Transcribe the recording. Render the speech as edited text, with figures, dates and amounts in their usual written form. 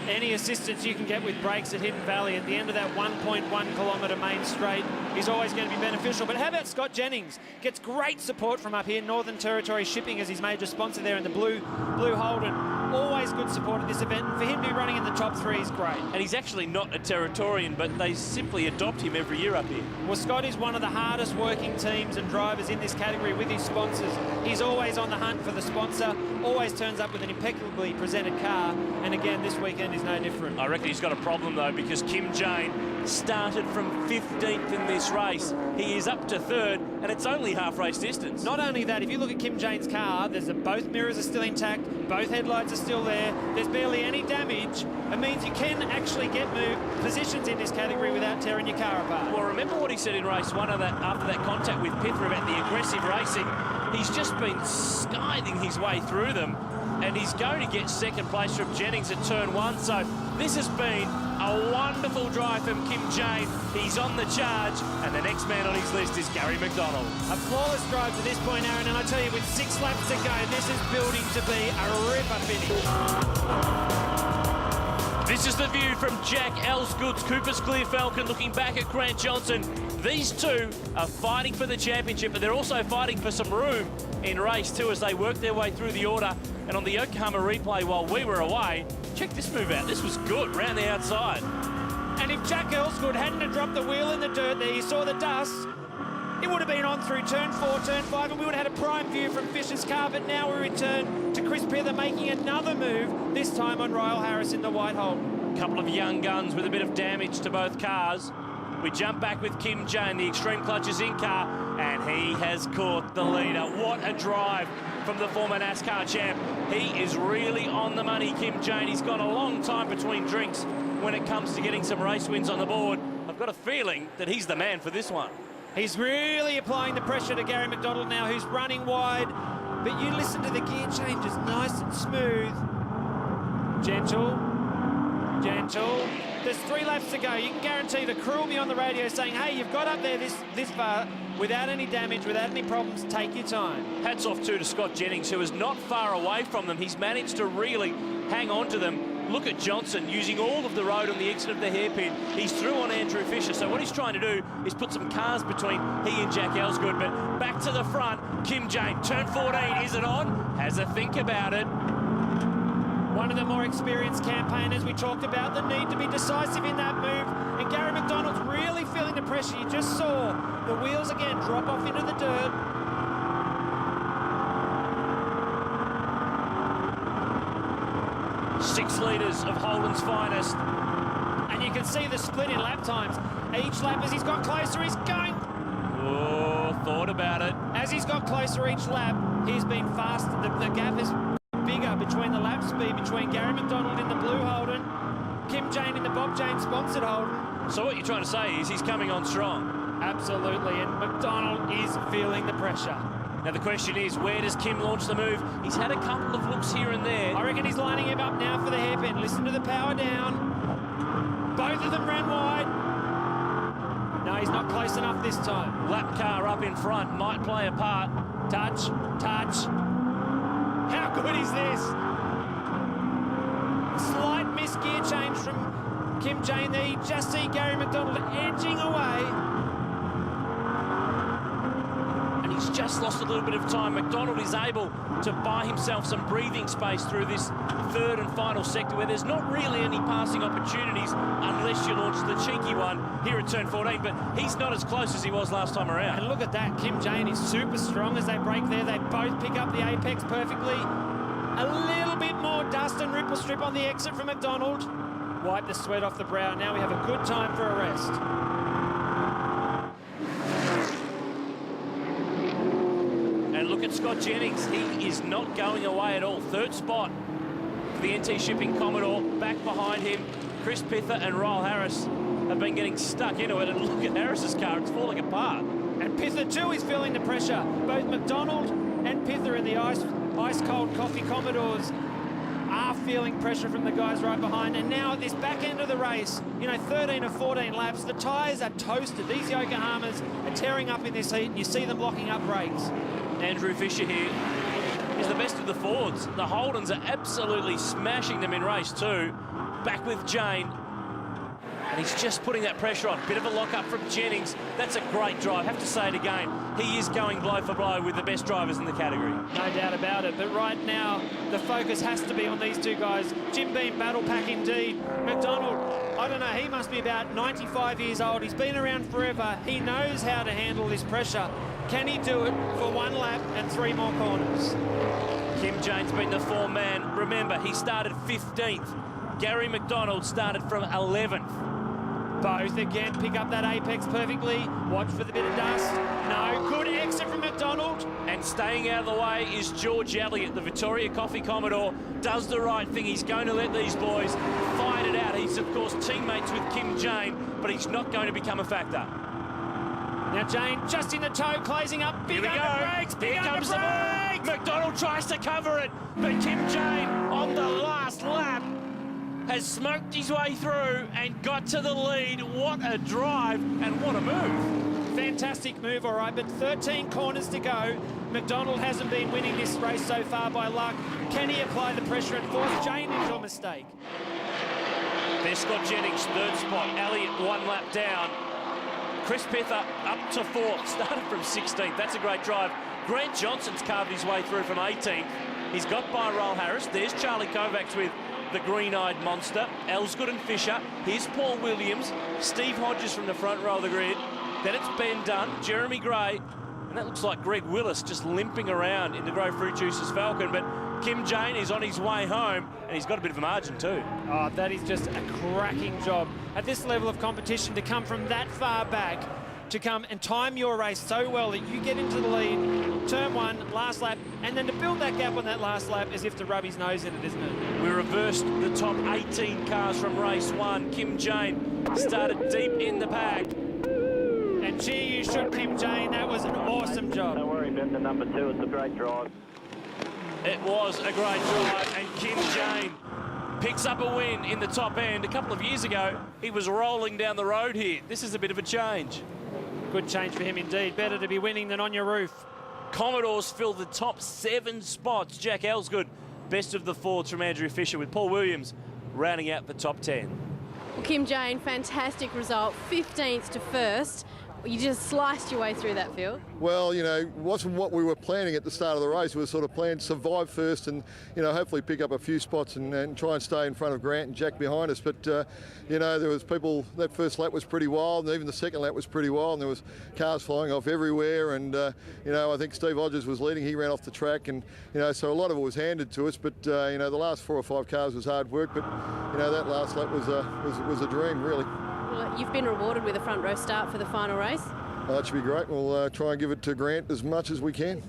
Any assistance you can get with brakes at Hidden Valley at the end of that 1.1 kilometre main straight is always going to be beneficial. But how about Scott Jennings? Gets great support from up here, Northern Territory Shipping as his major sponsor there in the blue Holden. Always good support at this event, and for him to be running in the top 3 is great. And he's actually not a Territorian, but they simply adopt him every year up here. Well, Scott is one of the hardest working teams and drivers in this category with his sponsors. He's always on the hunt for the sponsor, always turns up with an impeccably presented car, and again, this weekend is no different. I reckon he's got a problem, though, because Kim Jane started from 15th in this race. He is up to 3rd, and it's only half race distance. Not only that, if you look at Kim Jane's car, both mirrors are still intact, both headlights are still there, there's barely any damage. It means you can actually get positions in this category without tearing your car apart. Well, remember what he said in race 1 of that, after that contact with Pither about the aggressive racing. He's just been skiving his way through them, and he's going to get second place from Jennings at turn 1. So this has been a wonderful drive from Kim Jane. He's on the charge, and the next man on his list is Gary McDonald. A flawless drive to this point, Aaron, and I tell you, with 6 laps to go, this is building to be a ripper finish. This is the view from Jack Elsgood's Cooper's Clear Falcon looking back at Grant Johnson. These two are fighting for the championship, but they're also fighting for some room in race 2 as they work their way through the order. And on the Yokohama replay while we were away, check this move out. This was good, round the outside. And if Jack Elsgood hadn't have dropped the wheel in the dirt there, you saw the dust, it would have been on through turn 4, turn 5, and we would have had a prime view from Fisher's car, but now we return to Chris Pither making another move, this time on Ryle Harris in the white Holden. A couple of young guns with a bit of damage to both cars. We jump back with Kim Jane, the Extreme Clutches in car, and he has caught the leader. What a drive from the former NASCAR champ. He is really on the money, Kim Jane. He's got a long time between drinks when it comes to getting some race wins on the board. I've got a feeling that he's the man for this one. He's really applying the pressure to Gary McDonald now, who's running wide. But you listen to the gear changes, nice and smooth. Gentle. There's 3 laps to go. You can guarantee the crew will be on the radio saying, hey, you've got up there this far without any damage, without any problems. Take your time. Hats off too to Scott Jennings, who is not far away from them. He's managed to really hang on to them. Look at Johnson using all of the road on the exit of the hairpin. He's through on Andrew Fisher. So what he's trying to do is put some cars between he and Jack Elsgood. But back to the front, Kim Jane, turn 14. Is it on? Has a think about it. One of the more experienced campaigners we talked about, the need to be decisive in that move. And Gary McDonald's really feeling the pressure. You just saw the wheels again drop off into the dirt. Six litres of Holden's finest. And you can see the split in lap times. Each lap as he's got closer, he's going. Oh, thought about it. As he's got closer each lap, he's been faster. The gap is bigger between the lap speed between Gary McDonald in the blue Holden, Kim Jane in the Bob Jane sponsored Holden. So what you're trying to say is he's coming on strong. Absolutely, and McDonald is feeling the pressure. Now the question is, where does Kim launch the move? He's had a couple of looks here and there. I reckon he's lining him up now for the hairpin. Listen to the power down. Both of them ran wide. No, he's not close enough this time. Lap car up in front might play a part. Touch. How good is this? Slight missed gear change from Kim Jane there. You just see Gary McDonald edging away. And he's just lost a little bit of time. McDonald is able to buy himself some breathing space through this 3rd and final sector where there's not really any passing opportunities unless you launch the cheeky one here at turn 14, but he's not as close as he was last time around. And look at that, Kim Jane is super strong as they break there. They both pick up the apex perfectly. A little bit more dust and ripple strip on the exit from McDonald. Wipe the sweat off the brow. Now we have a good time for a rest. And look at Scott Jennings. He is not going away at all. 3rd spot for the NT Shipping Commodore. Back behind him, Chris Pither and Ryle Harris have been getting stuck into it. And look at Harris's car, it's falling apart. And Pither too is feeling the pressure. Both McDonald and Pither in the ice-cold coffee Commodores are feeling pressure from the guys right behind. And now at this back end of the race, 13 or 14 laps, the tyres are toasted. These Yokohamas are tearing up in this heat, and you see them locking up brakes. Andrew Fisher here is the best of the Fords. The Holdens are absolutely smashing them in race 2. back with Jane. And he's just putting that pressure on. Bit of a lock-up from Jennings. That's a great drive. Have to say it again. He is going blow for blow with the best drivers in the category. No doubt about it. But right now, the focus has to be on these two guys. Jim Beam, battle pack indeed. McDonald, I don't know, he must be about 95 years old. He's been around forever. He knows how to handle this pressure. Can he do it for 1 lap and 3 more corners? Kim Jane's been the four-man. Remember, he started 15th. Gary McDonald started from 11th. Both again pick up that apex perfectly. Watch for the bit of dust. No, good exit from McDonald. And staying out of the way is George Elliott, the Victoria Coffee Commodore. Does the right thing. He's going to let these boys fight it out. He's, of course, teammates with Kim Jane, but he's not going to become a factor. Now Jane just in the toe, closing up. Big under brakes. Big Here under comes the brakes. ball. McDonald tries to cover it, but Kim Jane on the last lap has smoked his way through and got to the lead. What a drive and what a move. Fantastic move, all right, but 13 corners to go. McDonald hasn't been winning this race so far by luck. Can he apply the pressure and force Jane into a mistake? There's Scott Jennings, 3rd spot. Elliott 1 lap down. Chris Pither up to 4th, started from 16th. That's a great drive. Grant Johnson's carved his way through from 18th. He's got by Roll Harris. There's Charlie Kovacs with the green-eyed monster. Elsgood and Fisher. Here's Paul Williams. Steve Hodges from the front row of the grid. Then it's Ben Dunn, Jeremy Gray, and that looks like Greg Willis just limping around in the Grow Fruit Juice's Falcon. But Kim Jane is on his way home, and he's got a bit of a margin too. Oh, that is just a cracking job. At this level of competition, to come from that far back, to come and time your race so well that you get into the lead, turn 1, last lap, and then to build that gap on that last lap as if to rub his nose in it, isn't it? We reversed the top 18 cars from race 1. Kim Jane started deep in the pack. And gee, you should, Kim Jane. That was an awesome job. Don't worry about the number 2. It's a great drive. It was a great drive, and Kim Jane picks up a win in the top end. A couple of years ago, he was rolling down the road here. This is a bit of a change. Good change for him indeed. Better to be winning than on your roof. Commodores fill the top 7 spots. Jack Elsgood, best of the Fords from Andrew Fisher, with Paul Williams rounding out the top 10. Well, Kim Jane, fantastic result, 15th to 1st. You just sliced your way through that field. Well, you know, it wasn't what we were planning at the start of the race. We were sort of planning to survive first and, you know, hopefully pick up a few spots and try and stay in front of Grant and Jack behind us. But, you know, there was people, that first lap was pretty wild, and even the second lap was pretty wild, and there was cars flying off everywhere. And, you know, I think Steve Hodges was leading. He ran off the track, and, you know, so a lot of it was handed to us. But, you know, the last 4 or 5 cars was hard work. But, you know, that last lap was a dream, really. Well, you've been rewarded with a front row start for the final race. That should be great. We'll try and give it to Grant as much as we can.